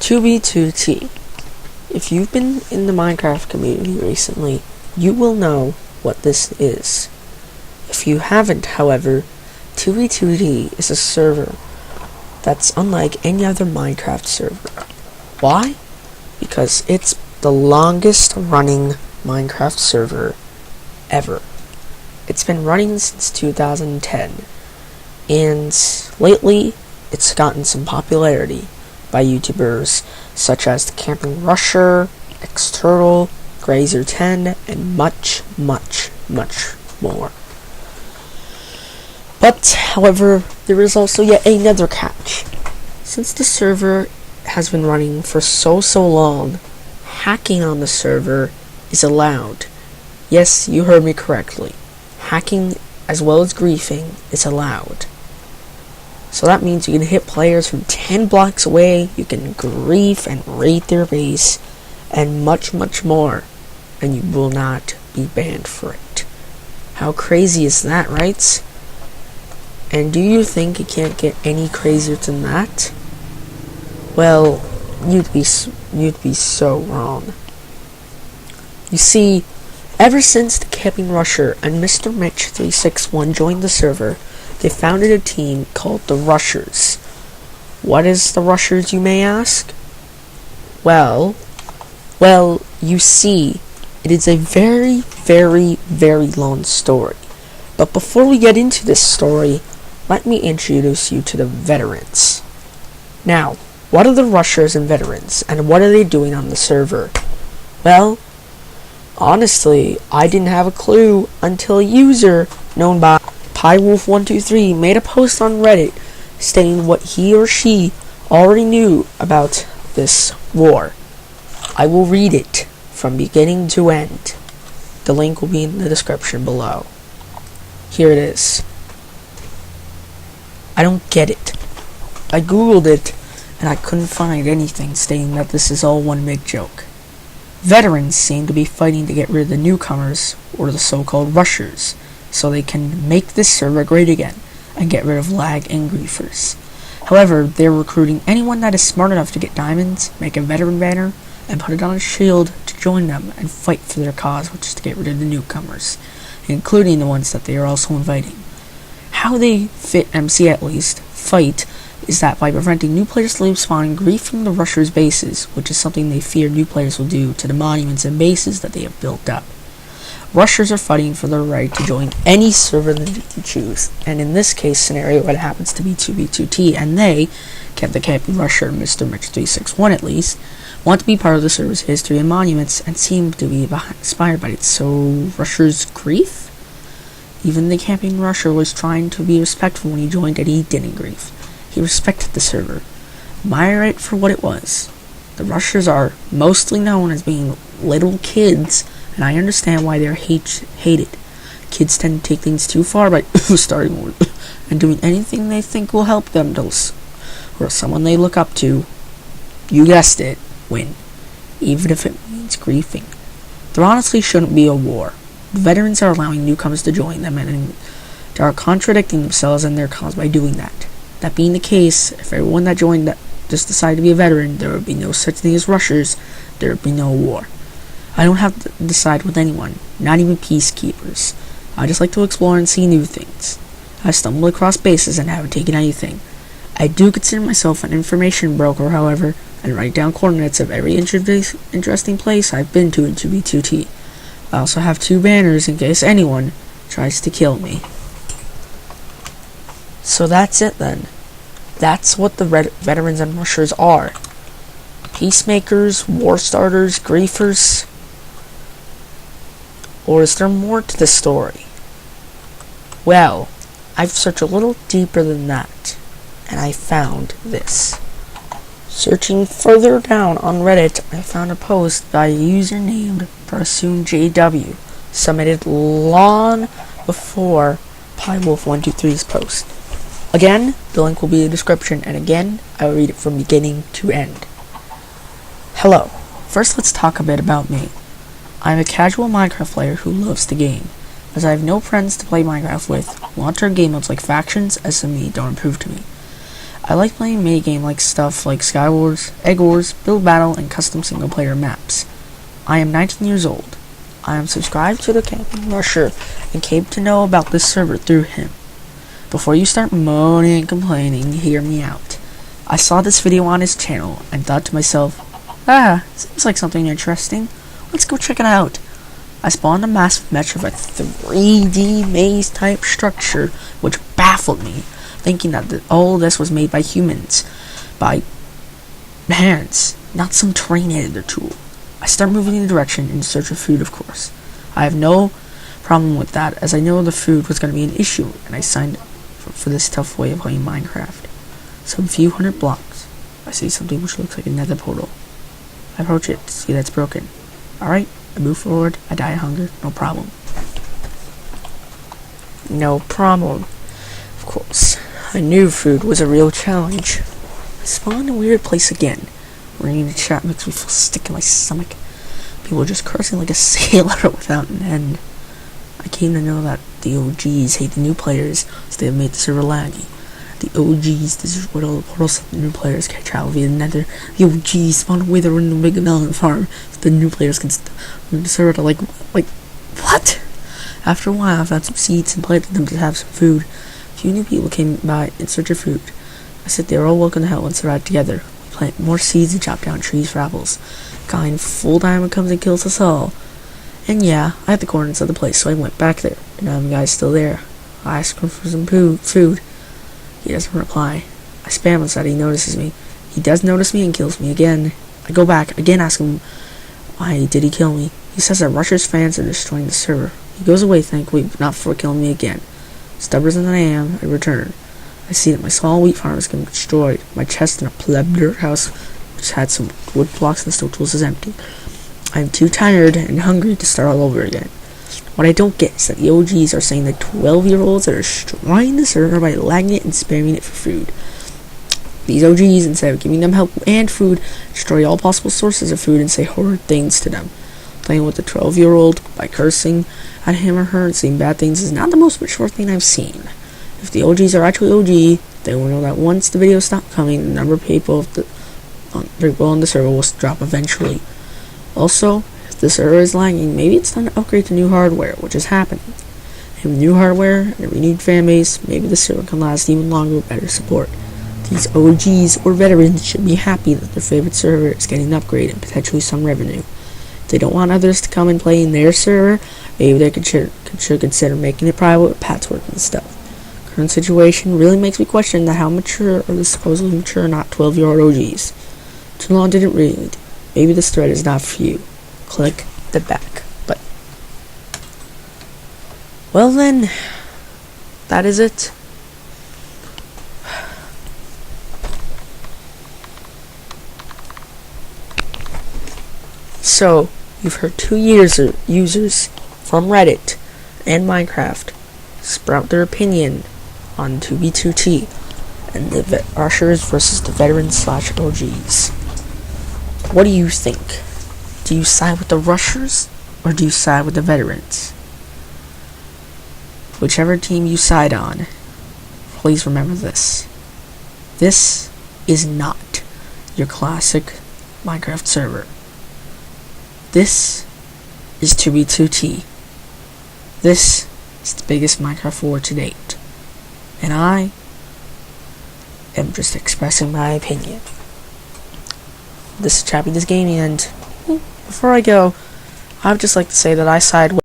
2B2T. If you've been in the Minecraft community recently, you will know what this is. If you haven't, however, 2B2T is a server that's unlike any other Minecraft server. Why? Because it's the longest running Minecraft server ever. It's been running since 2010, and lately it's gotten some popularity by YouTubers such as TheCampingRusher, Xturtle, Grazer10, and much more. But, however, there is also yet another catch. Since the server has been running for so long, hacking on the server is allowed. Yes, you heard me correctly. Hacking as well as griefing is allowed. So that means you can hit players from 10 blocks away, you can grief and raid their base, and much more, and you will not be banned for it. How crazy is that, right? And do you think it can't get any crazier than that? Well, you'd be so wrong. You see, ever since TheCampingRusher and Mr. Mitch361 joined the server, they founded a team called the Rushers. What is the Rushers, you may ask? Well, you see, it is a very long story. But before we get into this story, let me introduce you to the veterans. Now, what are the Rushers and veterans, and what are they doing on the server? Well, honestly, I didn't have a clue until a user known by PieWolf123 made a post on Reddit stating what he or she already knew about this war. I will read it from beginning to end. The link will be in the description below. Here it is. I don't get it. I googled it and I couldn't find anything stating that this is all one big joke. Veterans seem to be fighting to get rid of the newcomers, or the so-called rushers, so they can make this server great again and get rid of lag and griefers. However, they're recruiting anyone that is smart enough to get diamonds, make a veteran banner, and put it on a shield to join them and fight for their cause, which is to get rid of the newcomers, including the ones that they are also inviting. How they, FitMC at least, fight is that by preventing new players from spawning, griefing the rushers' bases, which is something they fear new players will do to the monuments and bases that they have built up. Rushers are fighting for their right to join any server that they choose, and in this case scenario it happens to be 2B2T, and they, TheCampingRusher and Mr. Mitch361 at least, want to be part of the server's history and monuments, and seem to be inspired by it. So, Rushers grief? Even TheCampingRusher was trying to be respectful when he joined, and he didn't grief. He respected the server. Admire it for what it was. The Rushers are mostly known as being little kids, and I understand why they're hated. Kids tend to take things too far by starting with and doing anything they think will help them or someone they look up to, you guessed it, win. Even if it means griefing. There honestly shouldn't be a war. The veterans are allowing newcomers to join them, and they are contradicting themselves and their cause by doing that. That being the case, if everyone that joined that just decided to be a veteran, there would be no such thing as rushers, there would be no war. I don't have to decide with anyone, not even peacekeepers. I just like to explore and see new things. I stumble across bases and haven't taken anything. I do consider myself an information broker, however, and write down coordinates of every interesting place I've been to in 2B2T. I also have 2 banners in case anyone tries to kill me. So that's it then. That's what the veterans and rushers are. Peacemakers, war starters, griefers. Or is there more to the story? Well, I've searched a little deeper than that, and I found this. Searching further down on Reddit, I found a post by a user named PursuneJW, submitted long before PieWolf123's post. Again, the link will be in the description, and again, I will read it from beginning to end. Hello. First, let's talk a bit about me. I'm a casual Minecraft player who loves the game. As I have no friends to play Minecraft with, long-term game modes like factions, SME don't approve to me. I like playing mini-game like stuff like Sky Wars, Egg Wars, Build Battle, and custom single-player maps. I am 19 years old. I am subscribed to TheCampingRusher and came to know about this server through him. Before you start moaning and complaining, hear me out. I saw this video on his channel and thought to myself, seems like something interesting. Let's go check it out. I spawned a massive mesh of a 3D maze type structure, which baffled me, thinking that all this was made by humans, by hands, not some terrain editor tool. I start moving in the direction in search of food, of course. I have no problem with that, as I know the food was going to be an issue, and I signed up for this tough way of playing Minecraft. Some few hundred blocks, I see something which looks like a nether portal. I approach it, see that it's broken. Alright, I move forward, I die of hunger, no problem. No problem. Of course, I knew food was a real challenge. I spawned in a weird place again. Reading the chat makes me feel sick in my stomach. People are just cursing like a sailor without an end. I came to know that the OGs hate the new players, so they have made the server laggy. The OGs, this is where all the portals that the new players can travel via the nether. The OGs spawn away the random big melon farm, so the new players can move the server to like, what? After a while, I found some seeds and planted them to have some food. A few new people came by in search of food. I said they were all welcome to help and survive together. We plant more seeds and chop down trees for apples. A guy in full diamond comes and kills us all. And yeah, I had the coordinates of the place, so I went back there. And now the guy's still there. I asked him for some food. He doesn't reply. I spam him so that he notices me. He does notice me and kills me again. I go back, again ask him why did he kill me. He says that Russia's fans are destroying the server. He goes away thankfully, but not before killing me again. Stubborn than I am, I return. I see that my small wheat farm is getting destroyed. My chest in a pleb dirt house, which had some wood blocks and stone tools, is empty. I am too tired and hungry to start all over again. What I don't get is that the OGs are saying that 12-year-olds are destroying the server by lagging it and spamming it for food. These OGs, instead of giving them help and food, destroy all possible sources of food and say horrid things to them. Playing with the 12-year-old by cursing at him or her and saying bad things is not the most mature thing I've seen. If the OGs are actually OG, they will know that once the videos stop coming, the number of people on the server will drop eventually. Also, if the server is lagging, maybe it's time to upgrade to new hardware, which is happening. And with new hardware and a renewed fanbase, maybe the server can last even longer with better support. These OGs or veterans should be happy that their favorite server is getting an upgrade and potentially some revenue. If they don't want others to come and play in their server, maybe they should consider making it private with passwords and stuff. Current situation really makes me question that how mature are the supposedly mature not 12-year-old OGs. Too long didn't read. Maybe this thread is not for you. Click the back button. Well then, that is it. So, you've heard two users from Reddit and Minecraft sprout their opinion on 2B2T and the Rushers versus the veterans/OGs. What do you think? Do you side with the Rushers or do you side with the veterans? Whichever team you side on, please remember this. This is not your classic Minecraft server. This is 2B2T. This is the biggest Minecraft war to date. And I am just expressing my opinion. This is TormexGaming, and before I go, I would just like to say that I side with